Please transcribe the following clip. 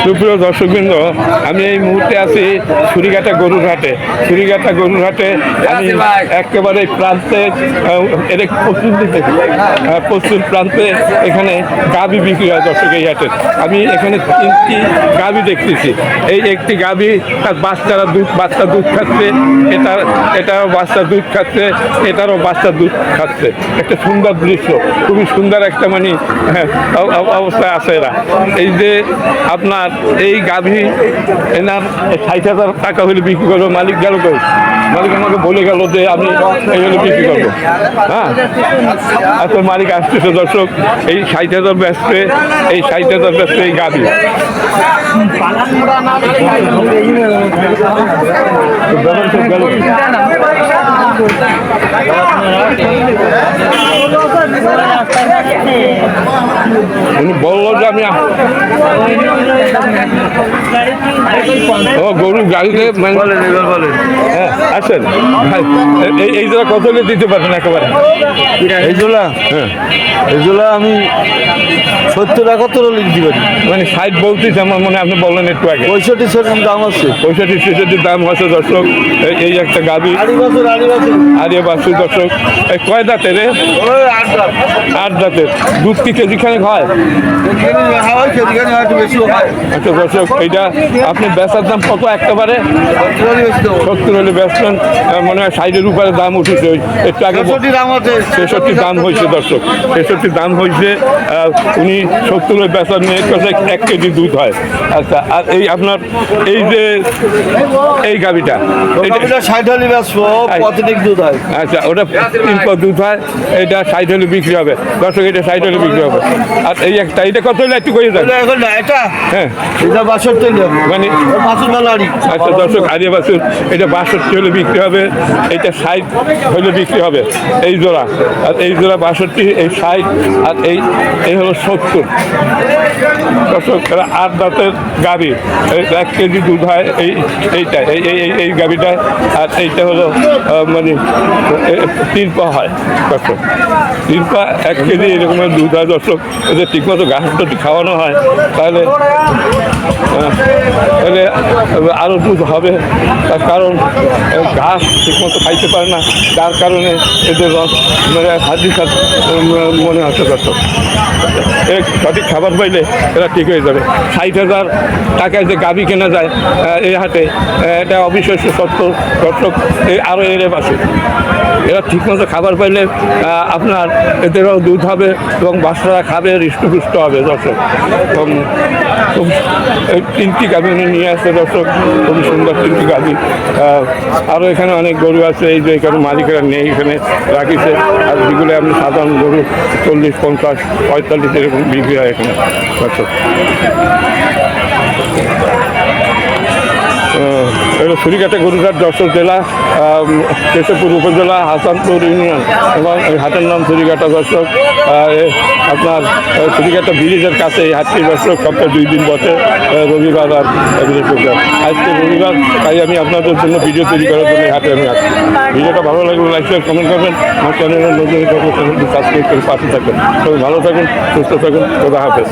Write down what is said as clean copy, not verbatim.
সুপ্রিয় দর্শকবৃন্দ, আমি এই মুহূর্তে আছি ছুরিঘাটা গরুর হাটে। ছুরিঘাটা গরুর হাটে আমি একেবারে প্রান্তে, এটা পশ্চিম প্রান্তে এখানে গাভী বিক্রি হয় দর্শক এই হাটে। আমি এখানে 3টি গাভী দেখতেছি। এই একটি গাভী তার বাচ্চা দুধ খাচ্ছে, এটারও বাচ্চা দুধ খাচ্ছে, এটারও বাচ্চা দুধ খাচ্ছে। একটা সুন্দর দৃশ্য, খুবই সুন্দর একটা অবস্থায় আছে এরা। এই যে আপনার এই গাভী এনার 60,000 টাকা হলে বিক্রি করবো। মালিক গেল কই? মালিক আমাকে বলে গেল যে আমি এই হলে বিক্রি করবো। হ্যাঁ, আচ্ছা, মালিক আসতেছে দর্শক। এই 60,000 ব্যস্তে, এই 60,000 ব্যস্তে এই গাভী। উনি বললো যে আমি গরুর গাড়িতে হ্যাঁ আছেন এই জোড়া কত দিতে পারবেন একেবারে? এই জোলা, হ্যাঁ এই জোলা আমি 70 টাকা তো দিতে পারি। মানে 60 বলতেছে আমার মনে, আপনি বললেন একটু আগে 65 দাম আছে। 65-66 দাম আছে দর্শক। এই একটা গাভী আরিয়া বাছুর দর্শক। এই কয় দাঁতের? 8 দাঁতের। দুধ কি কেজি খানিক হয়? আচ্ছা দর্শক, এইটা আপনি বেচার দাম কত একেবারে? 70 হলে বেচলেন, মনে হয় 60-এর উপরে দাম উঠেছে। একটু আগে 66 দাম হয়েছে দর্শক, 66 দাম হয়েছে। উনি 70 বেচার নিয়ে 1 কেজি দুধ হয়। আচ্ছা, আর এই আপনার এই যে এই গাভীটা 60 হলে বেচবো, প্রতিদিন দুধ হয়। আচ্ছা, ওটা 3 পদ দুধ হয়, এটা 60 হলে বিক্রি হবে দর্শক, এটা 60 হলে বিক্রি হবে। আর এই একটা, এটা কত হলে একটু করে দেন? হ্যাঁ, এটা 62 মানে আচ্ছা দর্শক, আরিয়া বাছুর এটা 62 হলে বিক্রি হবে, এটা 60 হলে বিক্রি হবে এই জোড়া। আর এই জোড়া 62, এই 60, আর এই হলো 70 দর্শক। 8 দাঁতের গাভী, 1 কেজি দুধ হয় এইটা, এই গাভীটায়। আর এইটা হলো মানে 3 পা হয় দর্শক, 3 পা 1 কেজি এরকমের দুধ হয় দর্শক। ওদের ঠিকমতো ঘাস যদি খাওয়ানো হয় তাহলে আরও দুধ হবে। তার কারণ ঘাস ঠিকমতো খাইতে পারে না, যার কারণে এদের মানে হাড্ডি মনে হচ্ছে দর্শক। সঠিক খাবার পাইলে এরা ঠিক হয়ে যাবে। 60,000 টাকায় যে গাভী কেনা যায় এই হাটে, এটা অবিশ্বাস্য সত্য দর্শক। আরও এর পাশে এরা ঠিকমতো খাবার পাইলে আপনার এদেরও দুধ হবে এবং বাচ্চারা খাবে, হৃষ্টপুষ্ট হবে দর্শক। এবং খুব 3টি গাভী উনি নিয়ে আসছে দর্শক, খুবই সুন্দর 3টি গাভী। আরও এখানে অনেক গরু আছে, এই যে এখানে মালিকেরা নেই, এখানে রাখিছে। আর যেগুলো আপনি সাধারণ গরু 40, 50, 45 এরকম বিক্রি হয় এখানে দর্শক। এটা ছুরিঘাটা গরুঘাট, যশোর জেলা, কেশবপুর উপজেলা, হাসানপুর ইউনিয়ন, এবং এই হাটের নাম ছুরিঘাটা দর্শক। আপনার ছুরিঘাটা ব্রিজের কাছে এই হাটটি দর্শক সপ্তাহে 2 দিন বসে, রবিবার আর বৃহস্পতিবার। আজকে রবিবার, তাই আমি আপনাদের জন্য ভিডিও তৈরি করার জন্য এই হাটে আমি আসছি। ভিডিওটা ভালো লাগলে লাইক শেয়ার কমেন্ট করবেন, আমার চ্যানেলের নতুন চ্যানেলটি সাবস্ক্রাইব করে পাশে থাকবেন। সবাই ভালো থাকুন, সুস্থ থাকুন, খোদা হাফেজ।